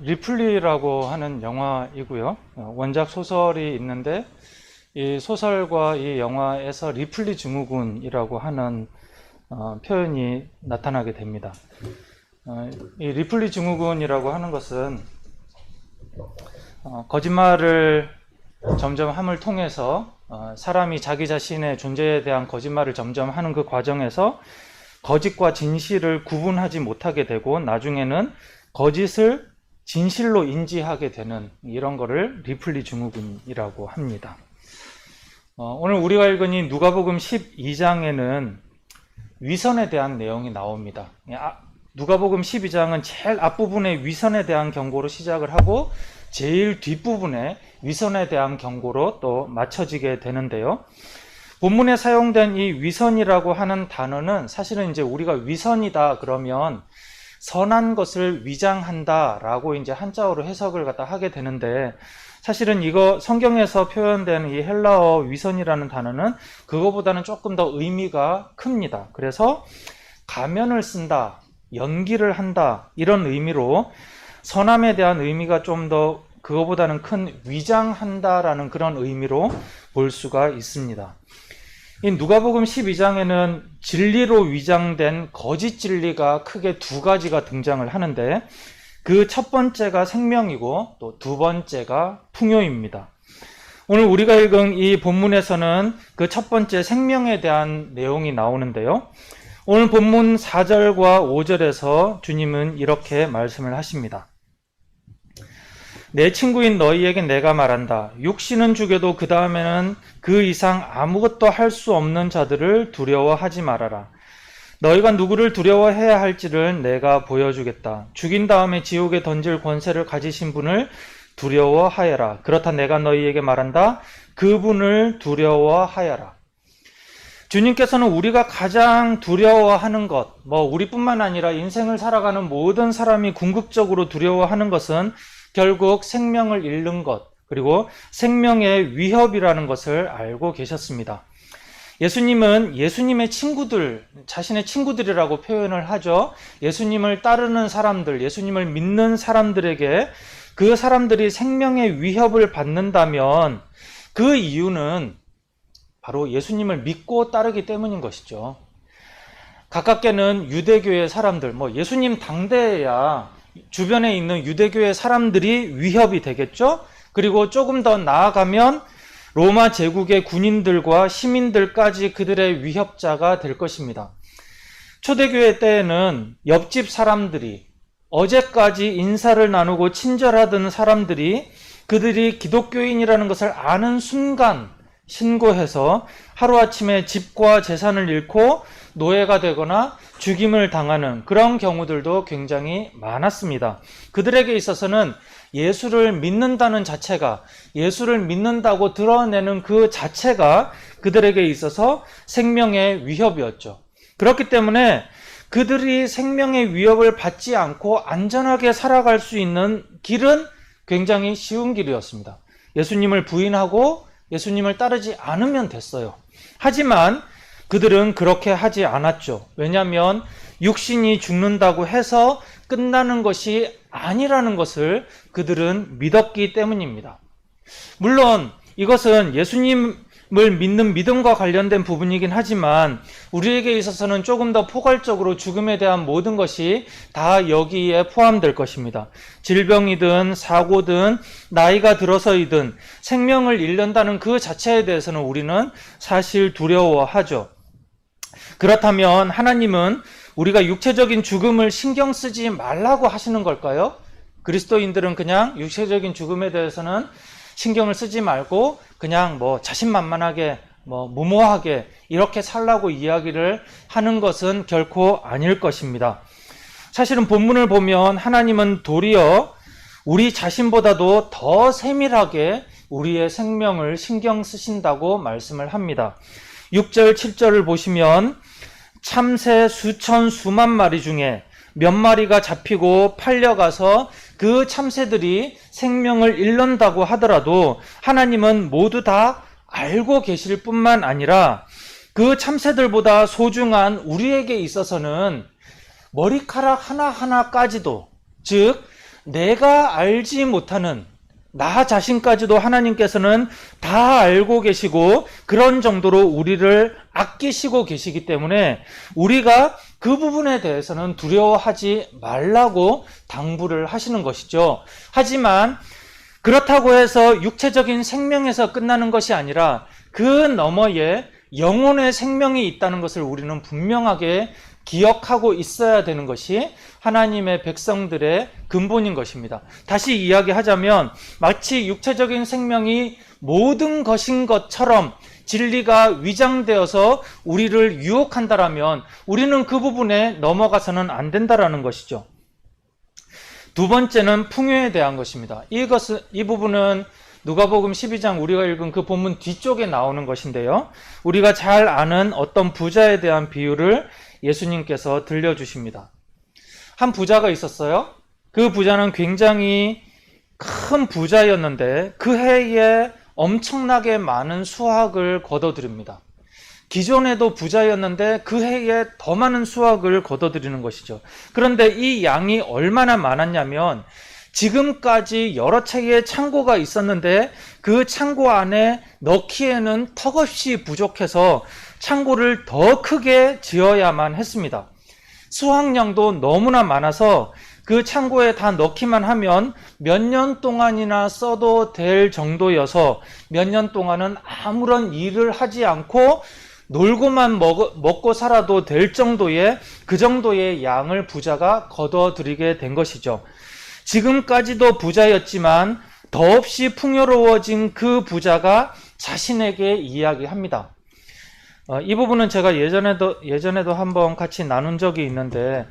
리플리라고 하는 영화이고요. 원작 소설이 있는데 이 소설과 이 영화에서 리플리 증후군이라고 하는 표현이 나타나게 됩니다. 이 리플리 증후군이라고 하는 것은 거짓말을 점점 함을 통해서 사람이 자기 자신의 존재에 대한 거짓말을 점점 하는 그 과정에서 거짓과 진실을 구분하지 못하게 되고 나중에는 거짓을 진실로 인지하게 되는 이런 거를 리플리 증후군이라고 합니다. 오늘 우리가 읽은 이 누가복음 12장에는 위선에 대한 내용이 나옵니다. 누가복음 12장은 제일 앞부분에 위선에 대한 경고로 시작을 하고 제일 뒷부분에 위선에 대한 경고로 또 맞춰지게 되는데요. 본문에 사용된 이 위선이라고 하는 단어는 사실은 이제 우리가 위선이다 그러면 선한 것을 위장한다 라고 이제 한자어로 해석을 갖다 하게 되는데 사실은 이거 성경에서 표현된 이 헬라어 위선이라는 단어는 그거보다는 조금 더 의미가 큽니다. 그래서 가면을 쓴다, 연기를 한다 이런 의미로 선함에 대한 의미가 좀 더 그거보다는 큰 위장한다라는 그런 의미로 볼 수가 있습니다. 이 누가복음 12장에는 진리로 위장된 거짓 진리가 크게 두 가지가 등장을 하는데 그 첫 번째가 생명이고 또 두 번째가 풍요입니다. 오늘 우리가 읽은 이 본문에서는 그 첫 번째 생명에 대한 내용이 나오는데요. 오늘 본문 4절과 5절에서 주님은 이렇게 말씀을 하십니다. 내 친구인 너희에게 내가 말한다. 육신은 죽여도 그 다음에는 그 이상 아무것도 할 수 없는 자들을 두려워하지 말아라. 너희가 누구를 두려워해야 할지를 내가 보여주겠다. 죽인 다음에 지옥에 던질 권세를 가지신 분을 두려워하여라. 그렇다 내가 너희에게 말한다. 그분을 두려워하여라. 주님께서는 우리가 가장 두려워하는 것, 우리뿐만 아니라 인생을 살아가는 모든 사람이 궁극적으로 두려워하는 것은 결국 생명을 잃는 것, 그리고 생명의 위협이라는 것을 알고 계셨습니다. 예수님은 예수님의 친구들, 자신의 친구들이라고 표현을 하죠. 예수님을 따르는 사람들, 예수님을 믿는 사람들에게 그 사람들이 생명의 위협을 받는다면 그 이유는 바로 예수님을 믿고 따르기 때문인 것이죠. 가깝게는 유대교의 사람들, 예수님 당대에야 주변에 있는 유대교의 사람들이 위협이 되겠죠. 그리고 조금 더 나아가면 로마 제국의 군인들과 시민들까지 그들의 위협자가 될 것입니다. 초대교회 때에는 옆집 사람들이 어제까지 인사를 나누고 친절하던 사람들이 그들이 기독교인이라는 것을 아는 순간 신고해서 하루아침에 집과 재산을 잃고 노예가 되거나 죽임을 당하는 그런 경우들도 굉장히 많았습니다. 그들에게 있어서는 예수를 믿는다는 자체가, 예수를 믿는다고 드러내는 그 자체가 그들에게 있어서 생명의 위협이었죠. 그렇기 때문에 그들이 생명의 위협을 받지 않고 안전하게 살아갈 수 있는 길은 굉장히 쉬운 길이었습니다. 예수님을 부인하고 예수님을 따르지 않으면 됐어요. 하지만 그들은 그렇게 하지 않았죠. 왜냐하면 육신이 죽는다고 해서 끝나는 것이 아니라는 것을 그들은 믿었기 때문입니다. 물론 이것은 예수님을 믿는 믿음과 관련된 부분이긴 하지만 우리에게 있어서는 조금 더 포괄적으로 죽음에 대한 모든 것이 다 여기에 포함될 것입니다. 질병이든 사고든 나이가 들어서이든 생명을 잃는다는 그 자체에 대해서는 우리는 사실 두려워하죠. 그렇다면 하나님은 우리가 육체적인 죽음을 신경 쓰지 말라고 하시는 걸까요? 그리스도인들은 그냥 육체적인 죽음에 대해서는 신경을 쓰지 말고 그냥 자신만만하게 무모하게 이렇게 살라고 이야기를 하는 것은 결코 아닐 것입니다. 사실은 본문을 보면 하나님은 도리어 우리 자신보다도 더 세밀하게 우리의 생명을 신경 쓰신다고 말씀을 합니다. 6절, 7절을 보시면 참새 수천 수만 마리 중에 몇 마리가 잡히고 팔려가서 그 참새들이 생명을 잃는다고 하더라도 하나님은 모두 다 알고 계실 뿐만 아니라 그 참새들보다 소중한 우리에게 있어서는 머리카락 하나하나까지도, 즉 내가 알지 못하는 나 자신까지도 하나님께서는 다 알고 계시고 그런 정도로 우리를 아끼시고 계시기 때문에 우리가 그 부분에 대해서는 두려워하지 말라고 당부를 하시는 것이죠. 하지만 그렇다고 해서 육체적인 생명에서 끝나는 것이 아니라 그 너머에 영혼의 생명이 있다는 것을 우리는 분명하게 기억하고 있어야 되는 것이 하나님의 백성들의 근본인 것입니다. 다시 이야기하자면 마치 육체적인 생명이 모든 것인 것처럼 진리가 위장되어서 우리를 유혹한다라면 우리는 그 부분에 넘어가서는 안 된다라는 것이죠. 두 번째는 풍요에 대한 것입니다. 이 부분은 누가복음 12장 우리가 읽은 그 본문 뒤쪽에 나오는 것인데요. 우리가 잘 아는 어떤 부자에 대한 비유를 예수님께서 들려주십니다. 한 부자가 있었어요. 그 부자는 굉장히 큰 부자였는데 그 해에 엄청나게 많은 수확을 거둬들입니다. 기존에도 부자였는데 그 해에 더 많은 수확을 거둬들이는 것이죠. 그런데 이 양이 얼마나 많았냐면 지금까지 여러 채의 창고가 있었는데 그 창고 안에 넣기에는 턱없이 부족해서 창고를 더 크게 지어야만 했습니다. 수확량도 너무나 많아서 그 창고에 다 넣기만 하면 몇 년 동안이나 써도 될 정도여서 몇 년 동안은 아무런 일을 하지 않고 놀고만 먹고 살아도 될 정도의 그 정도의 양을 부자가 거둬들이게 된 것이죠. 지금까지도 부자였지만 더없이 풍요로워진 그 부자가 자신에게 이야기합니다. 이 부분은 제가 예전에도 한번 같이 나눈 적이 있는데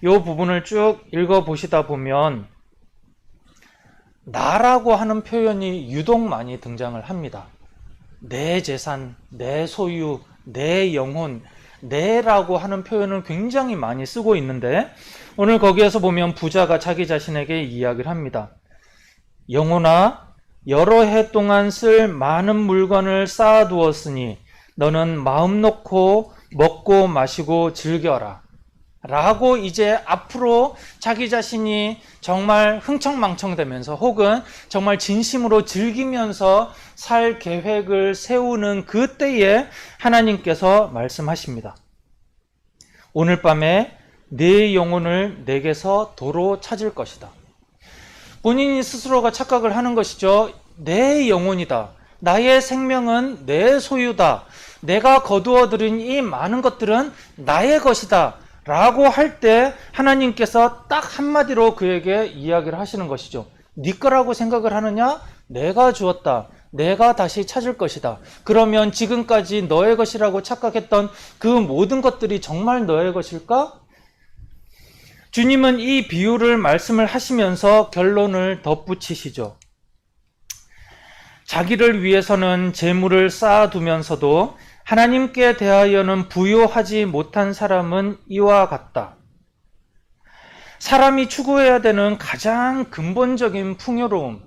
이 부분을 쭉 읽어보시다 보면 나라고 하는 표현이 유독 많이 등장을 합니다. 내 재산, 내 소유, 내 영혼, 내라고 하는 표현을 굉장히 많이 쓰고 있는데 오늘 거기에서 보면 부자가 자기 자신에게 이야기를 합니다. 영혼아, 여러 해 동안 쓸 많은 물건을 쌓아두었으니 너는 마음 놓고 먹고 마시고 즐겨라 라고 이제 앞으로 자기 자신이 정말 흥청망청되면서 혹은 정말 진심으로 즐기면서 살 계획을 세우는 그때에 하나님께서 말씀하십니다. 오늘 밤에 네 영혼을 내게서 도로 찾을 것이다. 본인이 스스로가 착각을 하는 것이죠. 내 영혼이다. 나의 생명은 내 소유다. 내가 거두어들인 이 많은 것들은 나의 것이다. 라고 할 때 하나님께서 딱 한마디로 그에게 이야기를 하시는 것이죠. 네 거라고 생각을 하느냐? 내가 주었다. 내가 다시 찾을 것이다. 그러면 지금까지 너의 것이라고 착각했던 그 모든 것들이 정말 너의 것일까? 주님은 이 비유를 말씀을 하시면서 결론을 덧붙이시죠. 자기를 위해서는 재물을 쌓아두면서도 하나님께 대하여는 부요하지 못한 사람은 이와 같다. 사람이 추구해야 되는 가장 근본적인 풍요로움,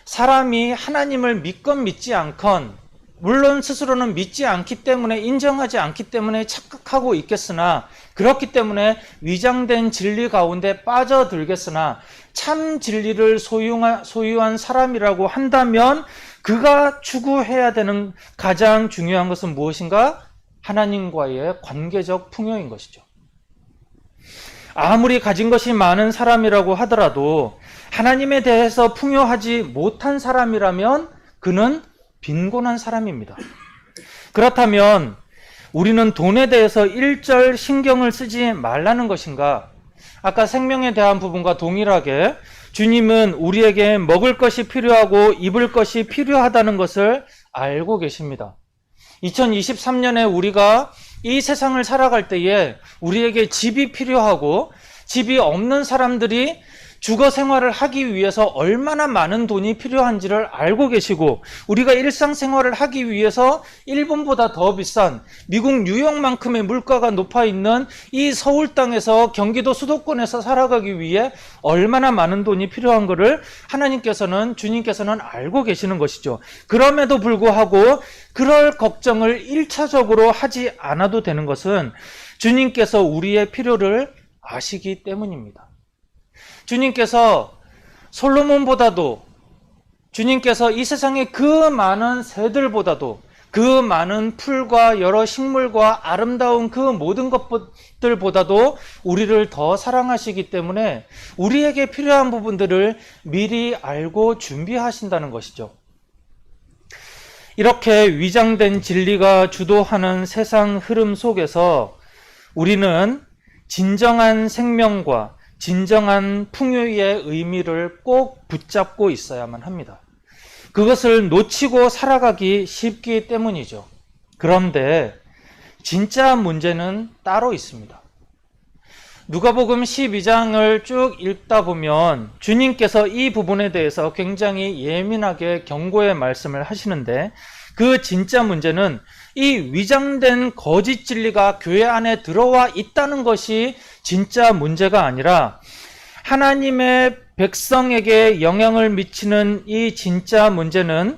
사람이 하나님을 믿건 믿지 않건, 물론 스스로는 믿지 않기 때문에, 인정하지 않기 때문에 착각하고 있겠으나 그렇기 때문에 위장된 진리 가운데 빠져들겠으나 참 진리를 소유한 사람이라고 한다면 그가 추구해야 되는 가장 중요한 것은 무엇인가? 하나님과의 관계적 풍요인 것이죠. 아무리 가진 것이 많은 사람이라고 하더라도 하나님에 대해서 풍요하지 못한 사람이라면 그는 빈곤한 사람입니다. 그렇다면 우리는 돈에 대해서 일절 신경을 쓰지 말라는 것인가? 아까 생명에 대한 부분과 동일하게 주님은 우리에게 먹을 것이 필요하고 입을 것이 필요하다는 것을 알고 계십니다. 2023년에 우리가 이 세상을 살아갈 때에 우리에게 집이 필요하고 집이 없는 사람들이 주거 생활을 하기 위해서 얼마나 많은 돈이 필요한지를 알고 계시고 우리가 일상생활을 하기 위해서 일본보다 더 비싼 미국 뉴욕만큼의 물가가 높아 있는 이 서울 땅에서 경기도 수도권에서 살아가기 위해 얼마나 많은 돈이 필요한 것을 하나님께서는 주님께서는 알고 계시는 것이죠. 그럼에도 불구하고 그럴 걱정을 1차적으로 하지 않아도 되는 것은 주님께서 우리의 필요를 아시기 때문입니다. 주님께서 솔로몬보다도, 주님께서 이 세상의 그 많은 새들보다도, 그 많은 풀과 여러 식물과 아름다운 그 모든 것들보다도 우리를 더 사랑하시기 때문에 우리에게 필요한 부분들을 미리 알고 준비하신다는 것이죠. 이렇게 위장된 진리가 주도하는 세상 흐름 속에서 우리는 진정한 생명과 진정한 풍요의 의미를 꼭 붙잡고 있어야만 합니다. 그것을 놓치고 살아가기 쉽기 때문이죠. 그런데 진짜 문제는 따로 있습니다. 누가복음 12장을 쭉 읽다 보면 주님께서 이 부분에 대해서 굉장히 예민하게 경고의 말씀을 하시는데, 그 진짜 문제는 이 위장된 거짓 진리가 교회 안에 들어와 있다는 것이 진짜 문제가 아니라, 하나님의 백성에게 영향을 미치는 이 진짜 문제는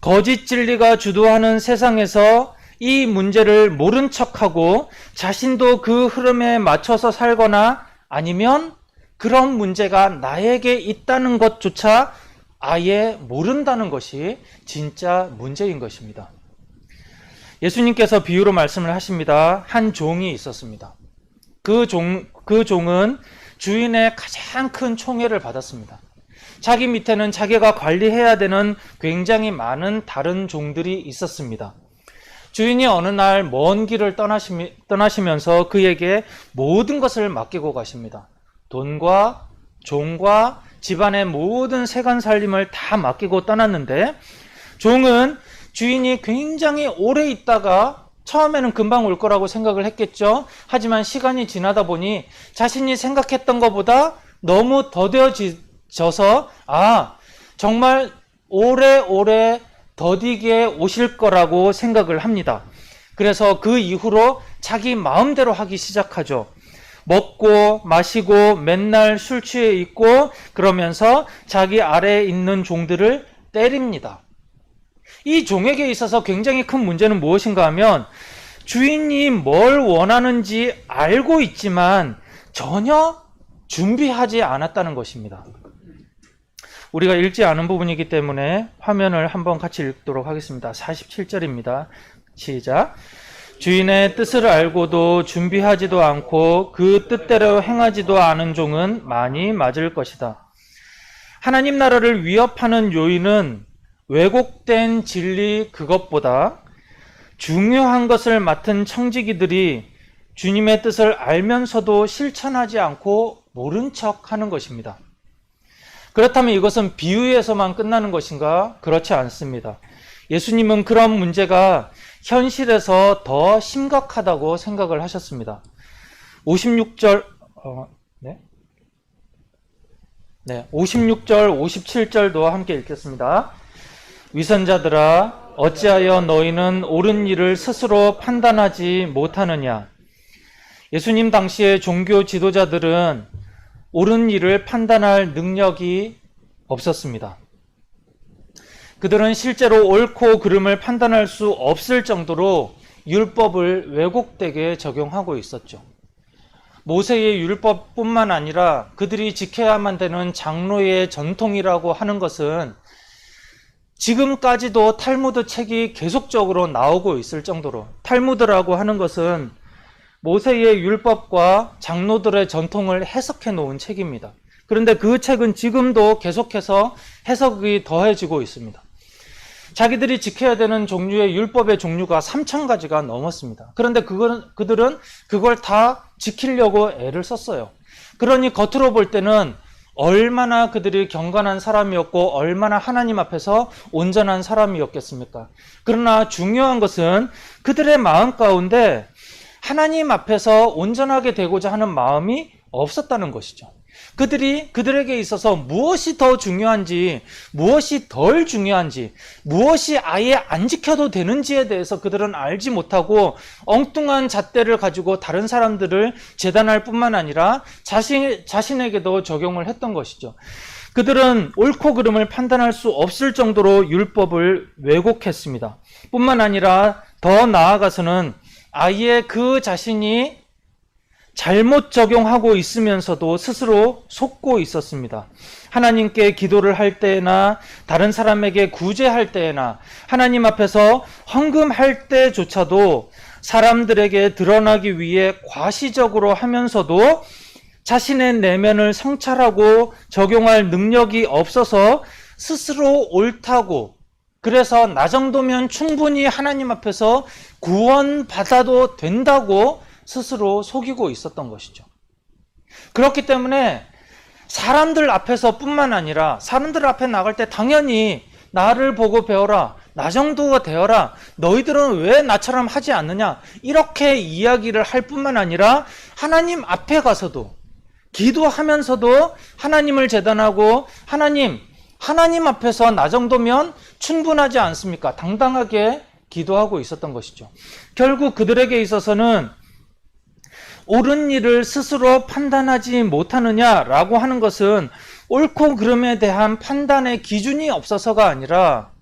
거짓 진리가 주도하는 세상에서 이 문제를 모른 척하고 자신도 그 흐름에 맞춰서 살거나 아니면 그런 문제가 나에게 있다는 것조차 아예 모른다는 것이 진짜 문제인 것입니다. 예수님께서 비유로 말씀을 하십니다. 한 종이 있었습니다. 그 종은 주인의 가장 큰 총애를 받았습니다. 자기 밑에는 자기가 관리해야 되는 굉장히 많은 다른 종들이 있었습니다. 주인이 어느 날 먼 길을 떠나시면서 그에게 모든 것을 맡기고 가십니다. 돈과 종과 집안의 모든 세간 살림을 다 맡기고 떠났는데, 종은 주인이 굉장히 오래 있다가 처음에는 금방 올 거라고 생각을 했겠죠. 하지만 시간이 지나다 보니 자신이 생각했던 것보다 너무 더뎌져서 정말 오래오래 더디게 오실 거라고 생각을 합니다. 그래서 그 이후로 자기 마음대로 하기 시작하죠. 먹고 마시고 맨날 술 취해 있고 그러면서 자기 아래에 있는 종들을 때립니다. 이 종에게 있어서 굉장히 큰 문제는 무엇인가 하면, 주인이 뭘 원하는지 알고 있지만 전혀 준비하지 않았다는 것입니다. 우리가 읽지 않은 부분이기 때문에 화면을 한번 같이 읽도록 하겠습니다. 47절입니다. 시작. 주인의 뜻을 알고도 준비하지도 않고 그 뜻대로 행하지도 않은 종은 많이 맞을 것이다. 하나님 나라를 위협하는 요인은 왜곡된 진리 그것보다 중요한 것을 맡은 청지기들이 주님의 뜻을 알면서도 실천하지 않고 모른 척 하는 것입니다. 그렇다면 이것은 비유에서만 끝나는 것인가? 그렇지 않습니다. 예수님은 그런 문제가 현실에서 더 심각하다고 생각을 하셨습니다. 56절, 56절, 57절도 함께 읽겠습니다. 위선자들아, 어찌하여 너희는 옳은 일을 스스로 판단하지 못하느냐? 예수님 당시의 종교 지도자들은 옳은 일을 판단할 능력이 없었습니다. 그들은 실제로 옳고 그름을 판단할 수 없을 정도로 율법을 왜곡되게 적용하고 있었죠. 모세의 율법뿐만 아니라 그들이 지켜야만 되는 장로의 전통이라고 하는 것은 지금까지도 탈무드 책이 계속적으로 나오고 있을 정도로, 탈무드라고 하는 것은 모세의 율법과 장로들의 전통을 해석해 놓은 책입니다. 그런데 그 책은 지금도 계속해서 해석이 더해지고 있습니다. 자기들이 지켜야 되는 종류의 율법의 종류가 3,000가지가 넘었습니다. 그런데 그들은 그걸 다 지키려고 애를 썼어요. 그러니 겉으로 볼 때는 얼마나 그들이 경건한 사람이었고 얼마나 하나님 앞에서 온전한 사람이었겠습니까? 그러나 중요한 것은 그들의 마음 가운데 하나님 앞에서 온전하게 되고자 하는 마음이 없었다는 것이죠. 그들에게 있어서 무엇이 더 중요한지, 무엇이 덜 중요한지, 무엇이 아예 안 지켜도 되는지에 대해서 그들은 알지 못하고 엉뚱한 잣대를 가지고 다른 사람들을 재단할 뿐만 아니라 자신에게도 적용을 했던 것이죠. 그들은 옳고 그름을 판단할 수 없을 정도로 율법을 왜곡했습니다. 뿐만 아니라 더 나아가서는 아예 그 자신이 잘못 적용하고 있으면서도 스스로 속고 있었습니다. 하나님께 기도를 할 때나 다른 사람에게 구제할 때나 하나님 앞에서 헌금할 때조차도 사람들에게 드러나기 위해 과시적으로 하면서도 자신의 내면을 성찰하고 적용할 능력이 없어서 스스로 옳다고, 그래서 나 정도면 충분히 하나님 앞에서 구원받아도 된다고 스스로 속이고 있었던 것이죠. 그렇기 때문에 사람들 앞에서 뿐만 아니라 사람들 앞에 나갈 때 당연히 나를 보고 배워라, 나 정도가 되어라, 너희들은 왜 나처럼 하지 않느냐, 이렇게 이야기를 할 뿐만 아니라 하나님 앞에 가서도 기도하면서도 하나님을 제단하고 하나님 앞에서 나 정도면 충분하지 않습니까? 당당하게 기도하고 있었던 것이죠. 결국 그들에게 있어서는 옳은 일을 스스로 판단하지 못하느냐라고 하는 것은 옳고 그름에 대한 판단의 기준이 없어서가 아니라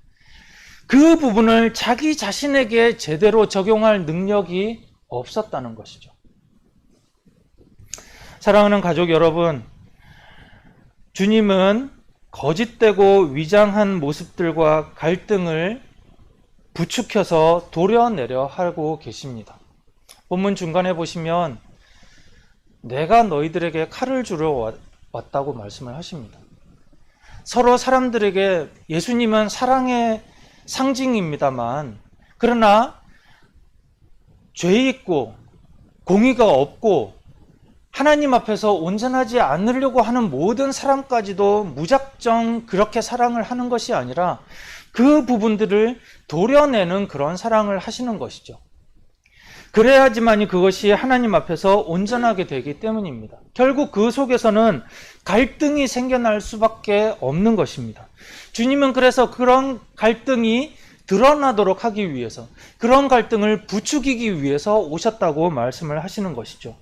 그 부분을 자기 자신에게 제대로 적용할 능력이 없었다는 것이죠. 사랑하는 가족 여러분, 주님은 거짓되고 위장한 모습들과 갈등을 부추겨서 도려내려 하고 계십니다. 본문 중간에 보시면 내가 너희들에게 칼을 주러 왔다고 말씀을 하십니다. 서로 사람들에게 예수님은 사랑의 상징입니다만, 그러나 죄 있고 공의가 없고 하나님 앞에서 온전하지 않으려고 하는 모든 사람까지도 무작정 그렇게 사랑을 하는 것이 아니라 그 부분들을 도려내는 그런 사랑을 하시는 것이죠. 그래야지만이 그것이 하나님 앞에서 온전하게 되기 때문입니다. 결국 그 속에서는 갈등이 생겨날 수밖에 없는 것입니다. 주님은 그래서 그런 갈등이 드러나도록 하기 위해서, 그런 갈등을 부추기기 위해서 오셨다고 말씀을 하시는 것이죠.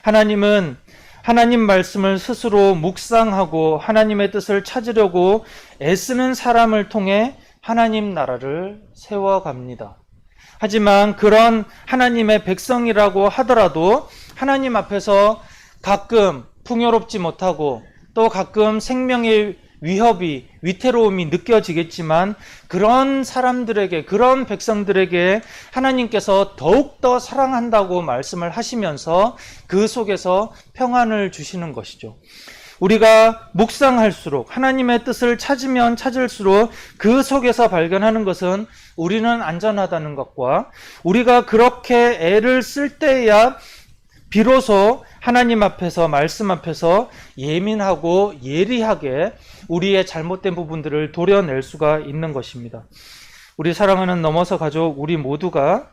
하나님은 하나님 말씀을 스스로 묵상하고 하나님의 뜻을 찾으려고 애쓰는 사람을 통해 하나님 나라를 세워갑니다. 하지만 그런 하나님의 백성이라고 하더라도 하나님 앞에서 가끔 풍요롭지 못하고 또 가끔 생명의 위협이, 위태로움이 느껴지겠지만 그런 사람들에게, 그런 백성들에게 하나님께서 더욱더 사랑한다고 말씀을 하시면서 그 속에서 평안을 주시는 것이죠. 우리가 묵상할수록, 하나님의 뜻을 찾으면 찾을수록 그 속에서 발견하는 것은 우리는 안전하다는 것과 우리가 그렇게 애를 쓸 때야 비로소 하나님 앞에서, 말씀 앞에서 예민하고 예리하게 우리의 잘못된 부분들을 도려낼 수가 있는 것입니다. 우리 사랑하는 넘어서 가족, 우리 모두가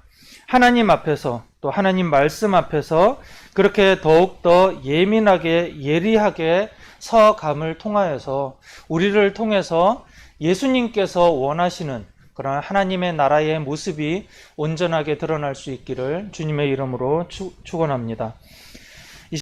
하나님 앞에서, 또 하나님 말씀 앞에서 그렇게 더욱더 예민하게 예리하게 서감을 통하여서 우리를 통해서 예수님께서 원하시는 그런 하나님의 나라의 모습이 온전하게 드러날 수 있기를 주님의 이름으로 축원합니다.